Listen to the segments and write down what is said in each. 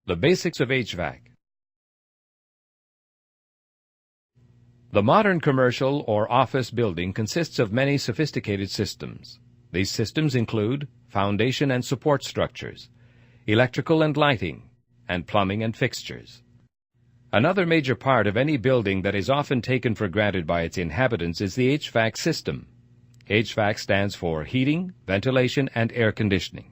The basics of HVAC. The modern commercial or office building consists of many sophisticated systems. These systems include foundation and support structures, electrical and lighting, and plumbing and fixtures. Another major part of any building that is often taken for granted by its inhabitants is the HVAC system. HVAC stands for heating, ventilation, and air conditioning.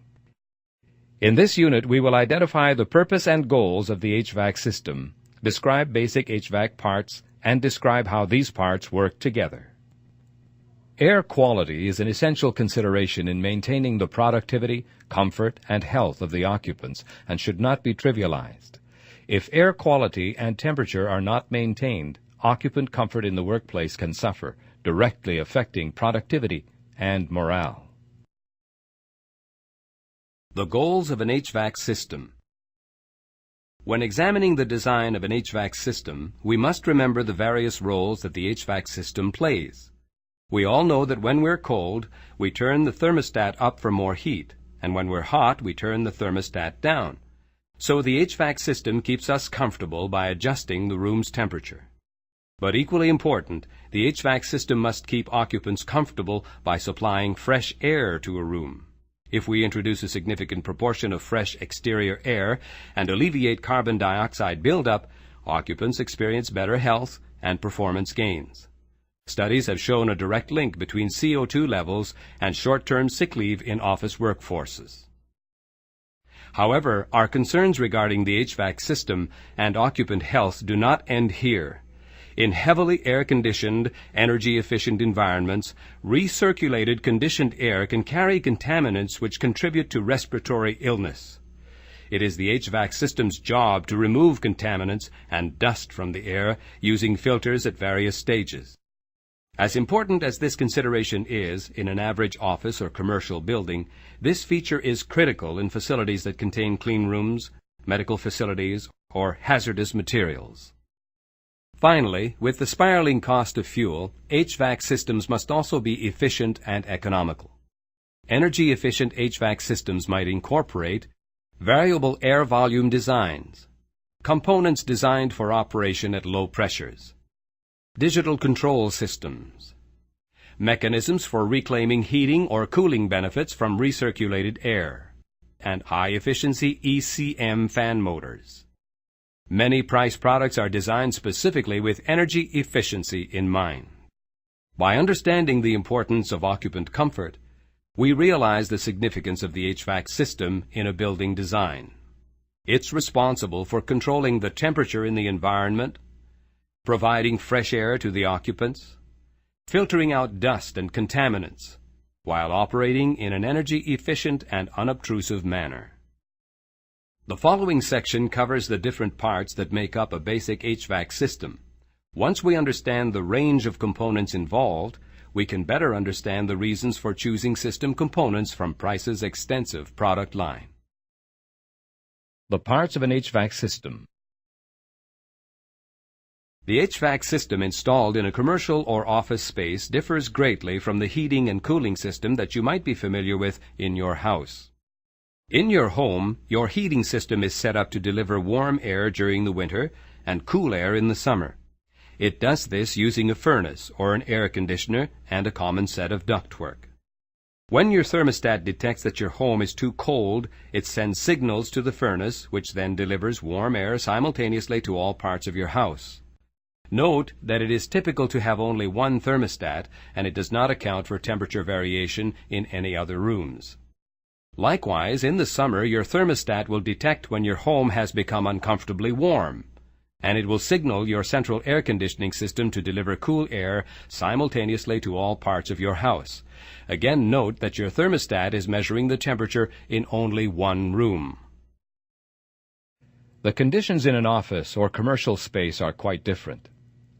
In this unit, we will identify the purpose and goals of the HVAC system, describe basic HVAC parts, and describe how these parts work together. Air quality is an essential consideration in maintaining the productivity, comfort, and health of the occupants and should not be trivialized. If air quality and temperature are not maintained, occupant comfort in the workplace can suffer, directly affecting productivity and morale. The goals of an HVAC system. When examining the design of an HVAC system, we must remember the various roles that the HVAC system plays. We all know that when we're cold, we turn the thermostat up for more heat, and when we're hot, we turn the thermostat down. So the HVAC system keeps us comfortable by adjusting the room's temperature. But equally important, the HVAC system must keep occupants comfortable by supplying fresh air to a room. If we introduce a significant proportion of fresh exterior air and alleviate carbon dioxide buildup, occupants experience better health and performance gains. Studies have shown a direct link between CO2 levels and short-term sick leave in office workforces. However, our concerns regarding the HVAC system and occupant health do not end here. In heavily air-conditioned, energy-efficient environments, recirculated conditioned air can carry contaminants which contribute to respiratory illness. It is the HVAC system's job to remove contaminants and dust from the air using filters at various stages. As important as this consideration is in an average office or commercial building, this feature is critical in facilities that contain clean rooms, medical facilities, or hazardous materials. Finally, with the spiraling cost of fuel, HVAC systems must also be efficient and economical. Energy-efficient HVAC systems might incorporate variable air volume designs, components designed for operation at low pressures, digital control systems, mechanisms for reclaiming heating or cooling benefits from recirculated air, and high-efficiency ECM fan motors. Many price products are designed specifically with energy efficiency in mind. By understanding the importance of occupant comfort, we realize the significance of the HVAC system in a building design. It's responsible for controlling the temperature in the environment, providing fresh air to the occupants, filtering out dust and contaminants, while operating in an energy-efficient and unobtrusive manner. The following section covers the different parts that make up a basic HVAC system. Once we understand the range of components involved, we can better understand the reasons for choosing system components from Price's extensive product line. The parts of an HVAC system. The HVAC system installed in a commercial or office space differs greatly from the heating and cooling system that you might be familiar with in your house. In your home, your heating system is set up to deliver warm air during the winter and cool air in the summer. It does this using a furnace or an air conditioner and a common set of ductwork. When your thermostat detects that your home is too cold, it sends signals to the furnace, which then delivers warm air simultaneously to all parts of your house. Note that it is typical to have only one thermostat, and it does not account for temperature variation in any other rooms. Likewise, in the summer, your thermostat will detect when your home has become uncomfortably warm, and it will signal your central air conditioning system to deliver cool air simultaneously to all parts of your house. Again, note that your thermostat is measuring the temperature in only one room. The conditions in an office or commercial space are quite different.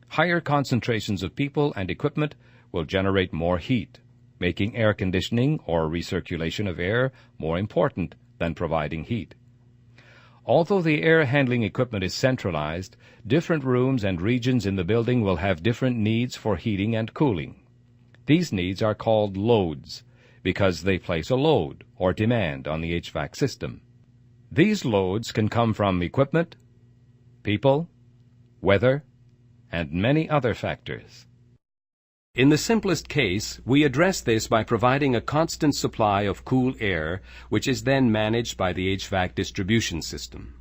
Higher concentrations of people and equipment will generate more heat, making air conditioning or recirculation of air more important than providing heat. Although the air handling equipment is centralized, different rooms and regions in the building will have different needs for heating and cooling. These needs are called loads because they place a load or demand on the HVAC system. These loads can come from equipment, people, weather, and many other factors. In the simplest case, we address this by providing a constant supply of cool air, which is then managed by the HVAC distribution system.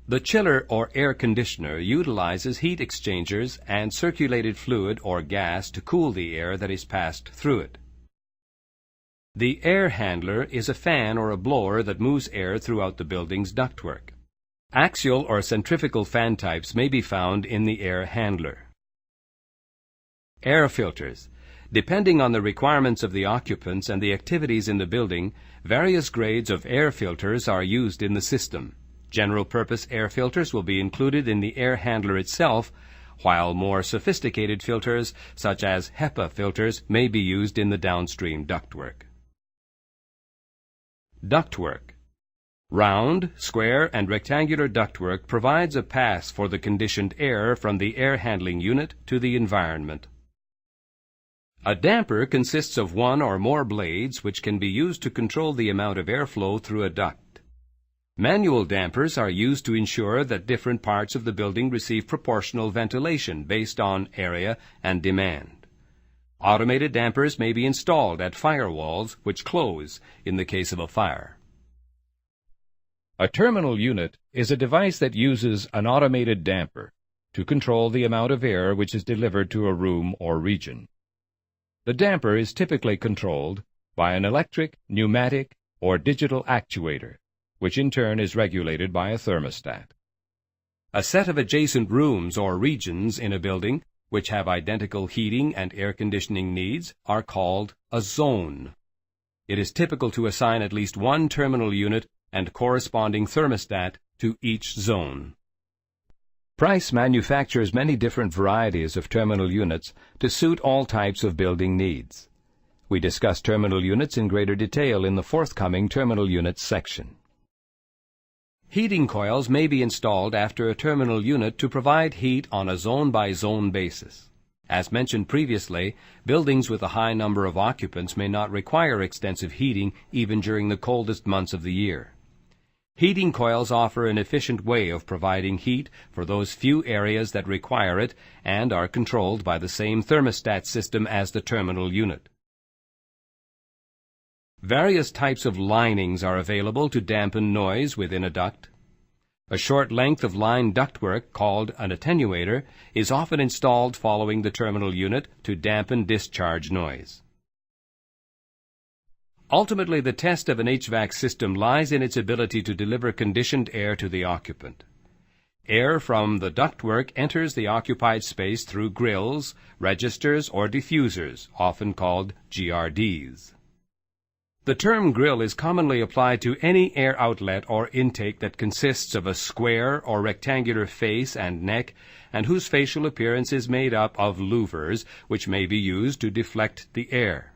The chiller or air conditioner utilizes heat exchangers and circulated fluid or gas to cool the air that is passed through it. The air handler is a fan or a blower that moves air throughout the building's ductwork. Axial or centrifugal fan types may be found in the air handler. Air filters. Depending on the requirements of the occupants and the activities in the building, various grades of air filters are used in the system. General-purpose air filters will be included in the air handler itself, while more sophisticated filters, such as HEPA filters, may be used in the downstream ductwork. Ductwork. Round, square, and rectangular ductwork provides a pass for the conditioned air from the air handling unit to the environment. A damper consists of one or more blades which can be used to control the amount of airflow through a duct. Manual dampers are used to ensure that different parts of the building receive proportional ventilation based on area and demand. Automated dampers may be installed at firewalls which close in the case of a fire. A terminal unit is a device that uses an automated damper to control the amount of air which is delivered to a room or region. The damper is typically controlled by an electric, pneumatic, or digital actuator, which in turn is regulated by a thermostat. A set of adjacent rooms or regions in a building which have identical heating and air conditioning needs are called a zone. It is typical to assign at least one terminal unit and corresponding thermostat to each zone. Price manufactures many different varieties of terminal units to suit all types of building needs. We discuss terminal units in greater detail in the forthcoming terminal units section. Heating coils may be installed after a terminal unit to provide heat on a zone-by-zone basis. As mentioned previously, buildings with a high number of occupants may not require extensive heating even during the coldest months of the year. Heating coils offer an efficient way of providing heat for those few areas that require it and are controlled by the same thermostat system as the terminal unit. Various types of linings are available to dampen noise within a duct. A short length of line ductwork, called an attenuator, is often installed following the terminal unit to dampen discharge noise. Ultimately, the test of an HVAC system lies in its ability to deliver conditioned air to the occupant. Air from the ductwork enters the occupied space through grills, registers, or diffusers, often called GRDs. The term grill is commonly applied to any air outlet or intake that consists of a square or rectangular face and neck and whose facial appearance is made up of louvers which may be used to deflect the air.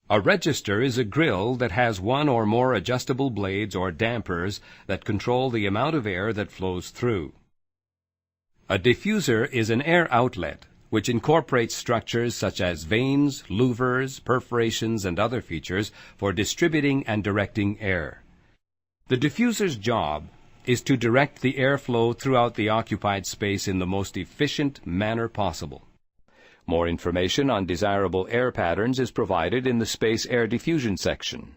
A register is a grill that has one or more adjustable blades or dampers that control the amount of air that flows through. A diffuser is an air outlet which incorporates structures such as vanes, louvers, perforations, and other features for distributing and directing air. The diffuser's job is to direct the airflow throughout the occupied space in the most efficient manner possible. More information on desirable air patterns is provided in the Space Air Diffusion section.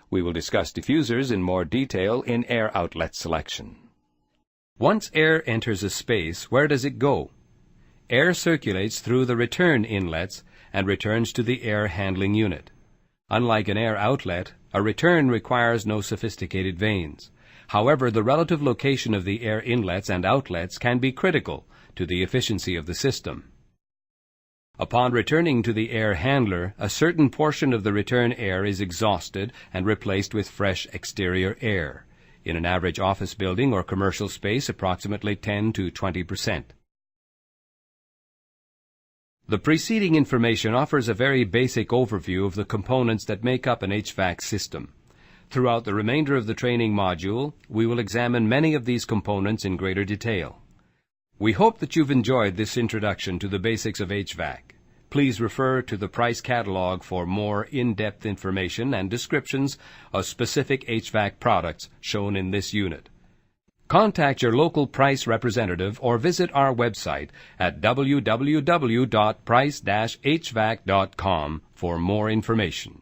We will discuss diffusers in more detail in air outlet selection. Once air enters a space, where does it go? Air circulates through the return inlets and returns to the air handling unit. Unlike an air outlet, a return requires no sophisticated vanes. However, the relative location of the air inlets and outlets can be critical to the efficiency of the system. Upon returning to the air handler, a certain portion of the return air is exhausted and replaced with fresh exterior air. In an average office building or commercial space, approximately 10 to 20%. The preceding information offers a very basic overview of the components that make up an HVAC system. Throughout the remainder of the training module, we will examine many of these components in greater detail. We hope that you've enjoyed this introduction to the basics of HVAC. please refer to the price catalog for more in-depth information and descriptions of specific HVAC products shown in this unit. Contact your local price representative or visit our website at www.price-hvac.com for more information.